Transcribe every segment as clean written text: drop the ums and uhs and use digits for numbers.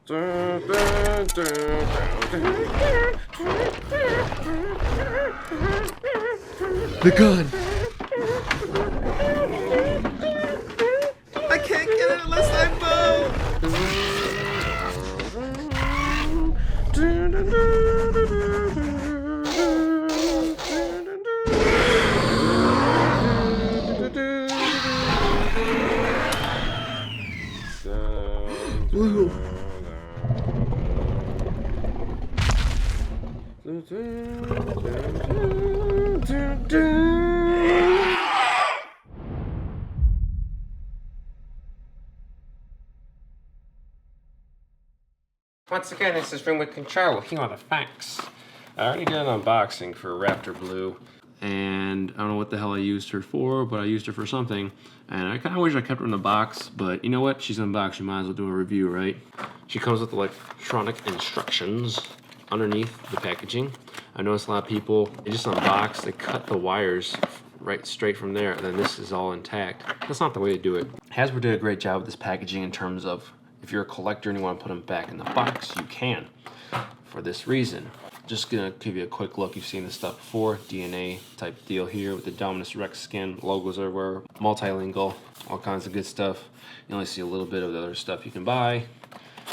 The gun! I can't get it unless I Blue. Once again, this is Room with Control. Here are the facts. I already did an unboxing for Raptor Blue, and I don't know what the hell I used her for, but I used her for something. And I kind of wish I kept her in the box, but you know what? She's in the box. You might as well do a review, right? She comes with electronic instructions underneath the packaging. I noticed a lot of people, they just unbox, they cut the wires right straight from there, and then this is all intact. That's not the way to do it. Hasbro did a great job with this packaging in terms of if you're a collector and you want to put them back in the box, you can. For this reason, just gonna give you a quick look. You've seen this stuff before, DNA type deal here with the Dominus Rex skin, logos everywhere, multilingual, all kinds of good stuff. You only see a little bit of the other stuff you can buy.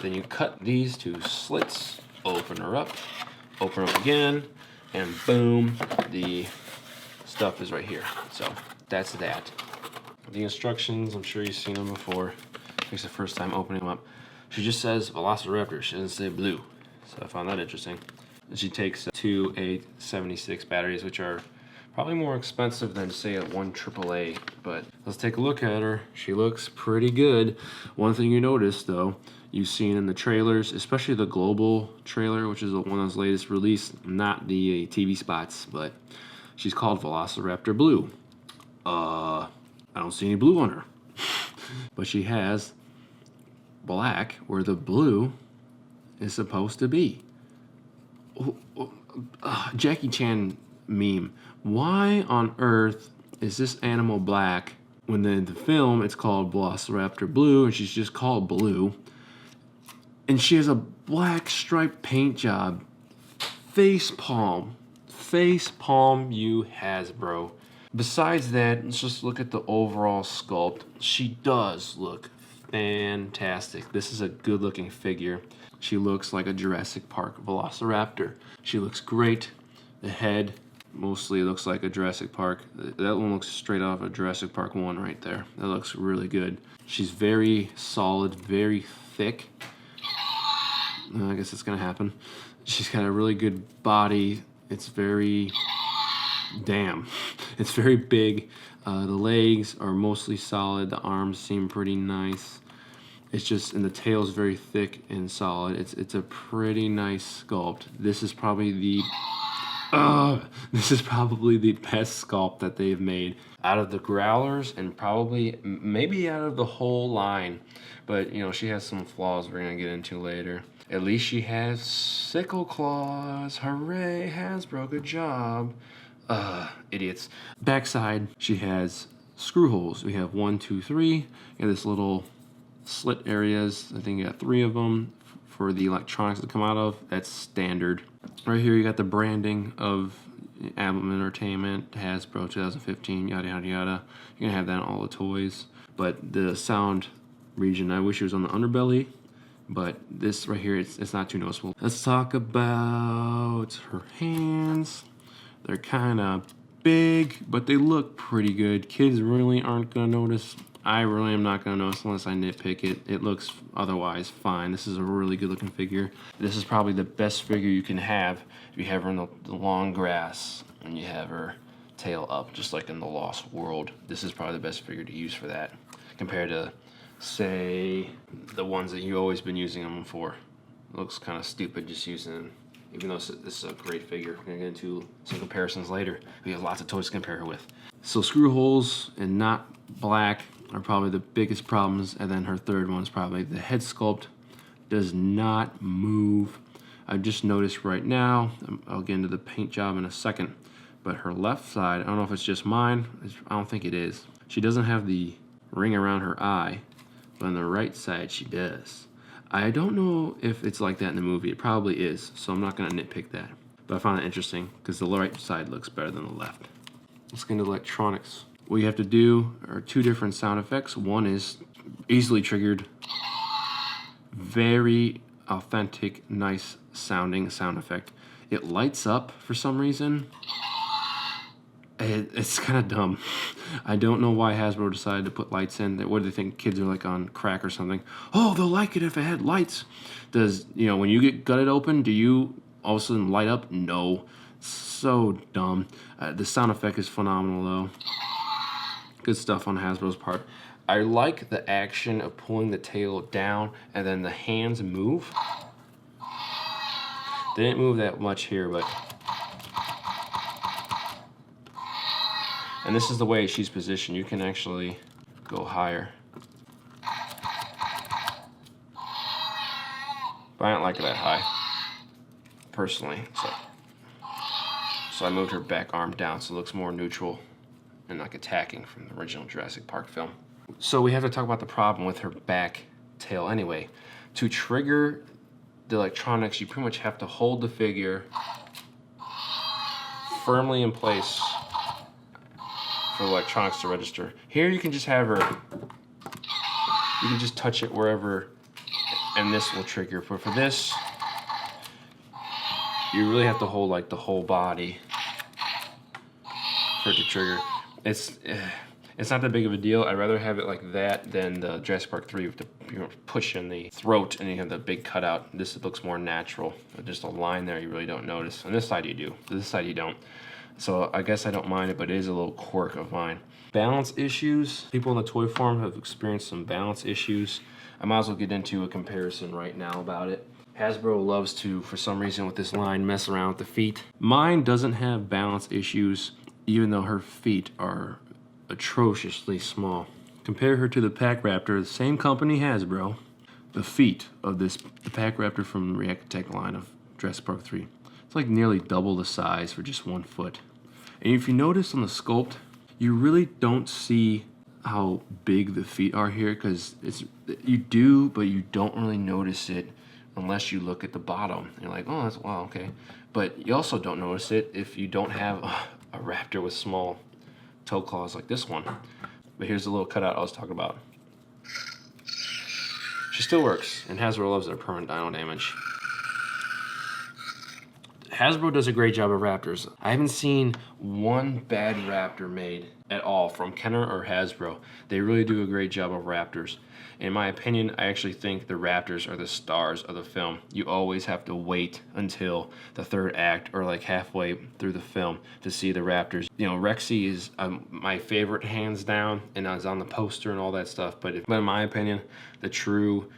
Then you cut these two slits, open her up, open her up again, and boom, the stuff is right here. So that's that. The instructions, I'm sure you've seen them before. It's the first time opening them up. She just says Velociraptor, she doesn't say blue. So I found that interesting. And she takes two 876 batteries, which are probably more expensive than say a 1 AAA. But let's take a look at her. She looks pretty good. One thing you notice though, you've seen in the trailers, especially the global trailer, which is one of those latest released, not the TV spots, but she's called Velociraptor Blue. I don't see any blue on her. But she has black where the blue is supposed to be. Jackie Chan meme. Why on earth is this animal black when in the film it's called Velociraptor Blue and she's just called Blue? And she has a black striped paint job. Face palm, you Hasbro. Besides that, let's just look at the overall sculpt. She does look fantastic. This is a good looking figure. She looks like a Jurassic Park Velociraptor. She looks great. The head mostly looks like a Jurassic Park. That one looks straight off of Jurassic Park 1 right there. That looks really good. She's very solid, very thick. I guess it's gonna happen. She's got a really good body. It's very, damn, it's very big. The legs are mostly solid. The arms seem pretty nice. It's just, and the tail is very thick and solid. It's a pretty nice sculpt. This is probably the best sculpt that they've made out of the Growlers, and probably maybe out of the whole line. But you know, she has some flaws we're gonna get into later. At least she has sickle claws. Hooray, Hasbro, good job. Idiots. Backside, she has screw holes. We have 1, 2, 3. You have this little slit areas. I think you got 3 of them for the electronics to come out of. That's standard. Right here, you got the branding of Adult Entertainment, Hasbro 2015, yada, yada, yada. You're gonna have that on all the toys. But the sound region, I wish it was on the underbelly. But this right here, it's not too noticeable. Let's talk about her hands. They're kind of big, but they look pretty good. Kids really aren't gonna notice. I really am not gonna notice unless I nitpick it. It looks otherwise fine. This is a really good looking figure. This is probably the best figure you can have if you have her in the long grass and you have her tail up, just like in the Lost World. This is probably the best figure to use for that, compared to, say, the ones that you've always been using them for. It looks kind of stupid just using them, even though this is a great figure. We're gonna get into some comparisons later. We have lots of toys to compare her with. So screw holes and not black are probably the biggest problems, and then her third one is probably the head sculpt does not move. I've just noticed right now, I'll get into the paint job in a second, but her left side, I don't know if it's just mine, I don't think it is. She doesn't have the ring around her eye, but on the right side she does. I don't know if it's like that in the movie. It probably is, so I'm not going to nitpick that. But I found it interesting because the right side looks better than the left. Let's get into electronics. What you have to do are 2 different sound effects. One is easily triggered, very authentic, nice sounding sound effect. It lights up for some reason. It's kind of dumb. I don't know why Hasbro decided to put lights in. What do they think? Kids are like on crack or something? Oh, they'll like it if it had lights. Does, when you get gutted open, do you all of a sudden light up? No. So dumb. The sound effect is phenomenal though. Good stuff on Hasbro's part. I like the action of pulling the tail down and then the hands move. They didn't move that much here, but... And this is the way she's positioned. You can actually go higher. But I don't like it that high, personally. So I moved her back arm down so it looks more neutral and like attacking from the original Jurassic Park film. So we have to talk about the problem with her back tail anyway. To trigger the electronics, you pretty much have to hold the figure firmly in place for the electronics to register. Here you can just have her, you can just touch it wherever and this will trigger. But for this, you really have to hold like the whole body for it to trigger. It's not that big of a deal. I'd rather have it like that than the Jurassic Park 3 with the push in the throat and you have the big cutout. This looks more natural. Just a line there you really don't notice. On this side you do. This side you don't. So I guess I don't mind it, but it is a little quirk of mine. Balance issues. People in the toy forum have experienced some balance issues. I might as well get into a comparison right now about it. Hasbro loves to, for some reason with this line, mess around with the feet. Mine doesn't have balance issues, even though her feet are atrociously small. Compare her to the Pack Raptor, the same company, Hasbro. The feet of the Pack Raptor from the Reactech line of Jurassic Park 3. It's like nearly double the size for just 1 foot. And if you notice on the sculpt, you really don't see how big the feet are here, because you do, but you don't really notice it unless you look at the bottom. You're like, oh, that's, wow, okay. But you also don't notice it if you don't have a raptor with small toe claws like this one. But here's the little cutout I was talking about. She still works, and Hasbro loves their permanent dino damage. Hasbro does a great job of Raptors. I haven't seen one bad Raptor made at all from Kenner or Hasbro. They really do a great job of Raptors. In my opinion, I actually think the Raptors are the stars of the film. You always have to wait until the 3rd act or like halfway through the film to see the Raptors. Rexy is my favorite hands down, and I was on the poster and all that stuff. But in my opinion, the true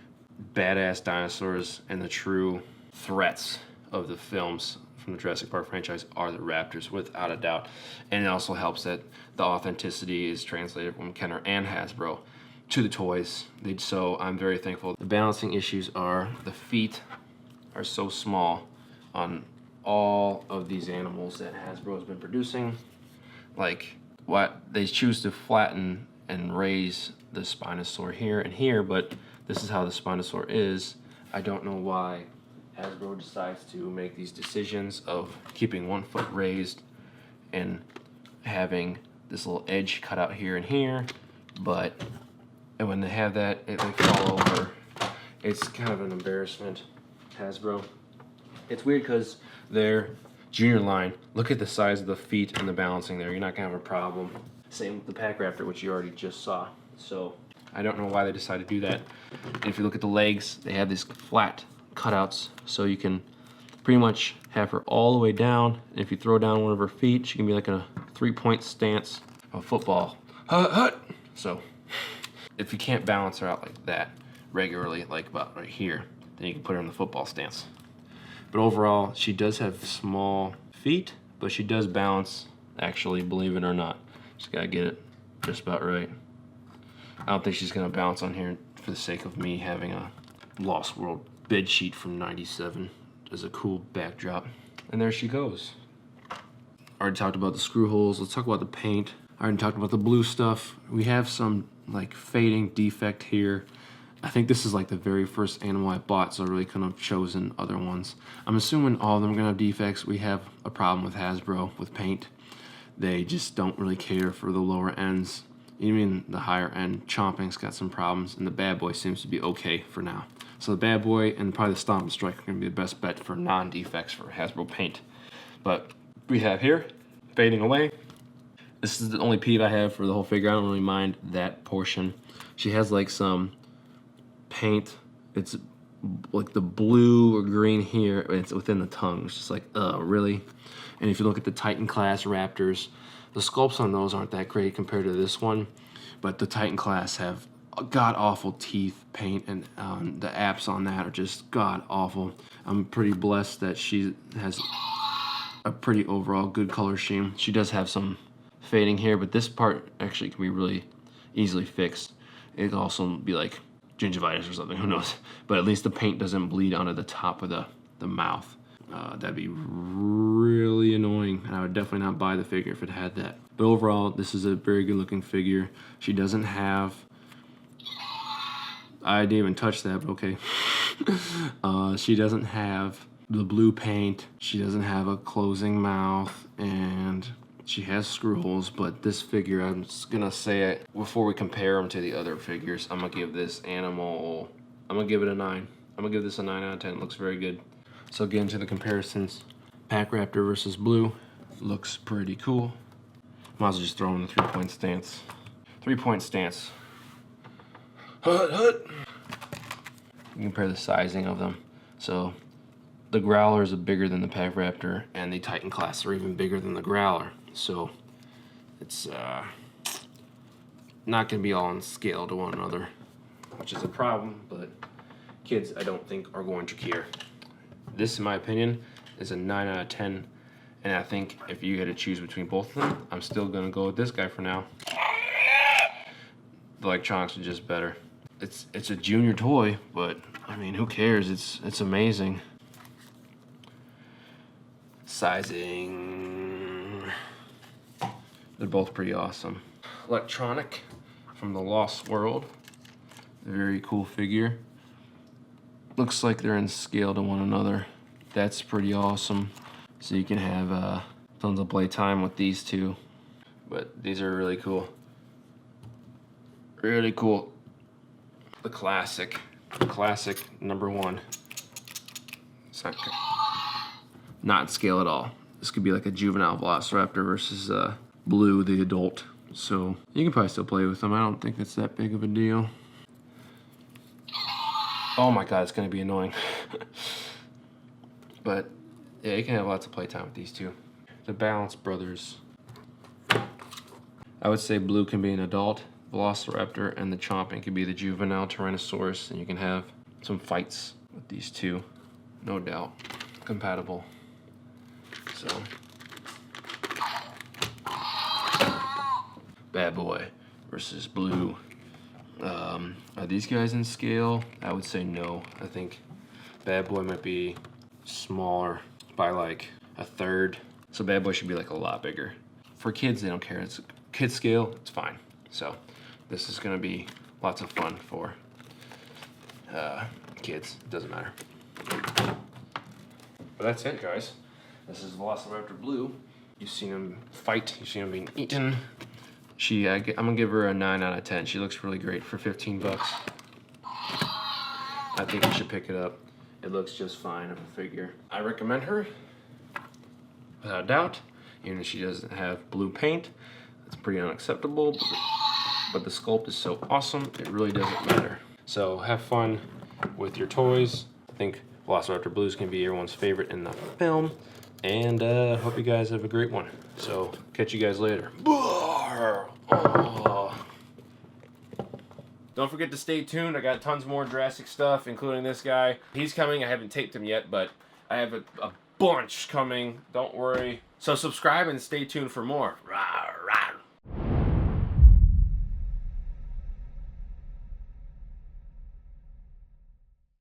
badass dinosaurs and the true threats of the films from the Jurassic Park franchise are the Raptors, without a doubt. And it also helps that the authenticity is translated from Kenner and Hasbro to the toys. So I'm very thankful. The balancing issues are the feet are so small on all of these animals that Hasbro has been producing. Like, what they choose to flatten and raise the Spinosaur here and here, but this is how the Spinosaur is. I don't know why Hasbro decides to make these decisions of keeping 1 foot raised and having this little edge cut out here and here, and when they have that, it like fall over. It's kind of an embarrassment, Hasbro. It's weird because their junior line, look at the size of the feet and the balancing there. You're not gonna have a problem. Same with the Pack Raptor, which you already just saw. So I don't know why they decided to do that. And if you look at the legs, they have these flat cutouts, so you can pretty much have her all the way down. And if you throw down one of her feet, she can be like in a 3-point stance of football. So if you can't balance her out like that regularly, like about right here, then you can put her in the football stance. But overall, she does have small feet, but she does balance, actually, believe it or not. Just gotta get it just about right. I don't think she's gonna bounce on here for the sake of me having a Lost World bed sheet from '97 as a cool backdrop. And there she goes. I already talked about the screw holes. Let's talk about the paint. I already talked about the blue stuff. We have some like fading defect here. I think this is like the very first animal I bought, so I really couldn't have chosen other ones. I'm assuming all of them are gonna have defects. We have a problem with Hasbro with paint. They just don't really care for the lower ends. Even the higher end Chomping's got some problems, and the Bad Boy seems to be okay for now. So the Bad Boy and probably the Stomp and Strike are gonna be the best bet for non-defects for Hasbro paint. But we have here, fading away. This is the only peeve I have for the whole figure. I don't really mind that portion. She has like some paint. It's like the blue or green here. It's within the tongue. It's just like, really? And if you look at the Titan class Raptors, the sculpts on those aren't that great compared to this one. But the Titan class have god-awful teeth paint, and the apps on that are just god-awful. I'm pretty blessed that she has a pretty overall good color scheme. She does have some fading here, but this part actually can be really easily fixed. It can also be like gingivitis or something, who knows. But at least the paint doesn't bleed onto the top of the mouth. That'd be really annoying, and I would definitely not buy the figure if it had that. But overall, this is a very good looking figure. She doesn't have, I didn't even touch that, but okay. She doesn't have the blue paint. She doesn't have a closing mouth, and she has screw holes. But this figure, I'm just gonna say it before we compare them to the other figures, I'm gonna give this animal, I'm gonna give it a 9. I'm gonna give this a 9 out of 10. It looks very good. So get into the comparisons. Pack Raptor versus Blue looks pretty cool. Might as well just throw in the 3-point stance. 3-point stance. Hut, hut. You compare the sizing of them. So the Growler is bigger than the Pack Raptor, and the Titan class are even bigger than the Growler. So it's not gonna be all on scale to one another, which is a problem, but kids I don't think are going to care. This, in my opinion, is a 9 out of 10, and I think if you had to choose between both of them, I'm still gonna go with this guy for now. The electronics are just better. It's a junior toy, but I mean, who cares? It's amazing. Sizing. They're both pretty awesome. Electronic from the Lost World. Very cool figure. Looks like they're in scale to one another. That's pretty awesome. So you can have tons of playtime with these two. But these are really cool. Really cool. The classic number 1. It's not in scale at all. This could be like a juvenile Velociraptor versus Blue, the adult. So you can probably still play with them. I don't think it's that big of a deal. Oh my god, it's gonna be annoying. But yeah, you can have lots of playtime with these two. The Balance Brothers. I would say Blue can be an adult Velociraptor, and the Chomping can be the juvenile Tyrannosaurus, and you can have some fights with these two, no doubt. Compatible. So Bad Boy versus Blue. Are these guys in scale? I would say no. I think Bad Boy might be smaller by like a third. So Bad Boy should be like a lot bigger. For kids, they don't care. It's kid scale, it's fine. So this is gonna be lots of fun for kids. It doesn't matter. But that's it, guys. This is Velociraptor Blue. You've seen him fight. You've seen him being eaten. I'm gonna give her a 9 out of 10. She looks really great for 15 bucks. I think you should pick it up. It looks just fine of a figure. I recommend her, without a doubt. Even if she doesn't have blue paint, it's pretty unacceptable. But the sculpt is so awesome, it really doesn't matter. So have fun with your toys. I think Velociraptor Blue is gonna be everyone's favorite in the film. And hope you guys have a great one. So catch you guys later. Oh. Don't forget to stay tuned. I got tons more Jurassic stuff, including this guy. He's coming. I haven't taped him yet, but I have a bunch coming. Don't worry. So subscribe and stay tuned for more. Rah.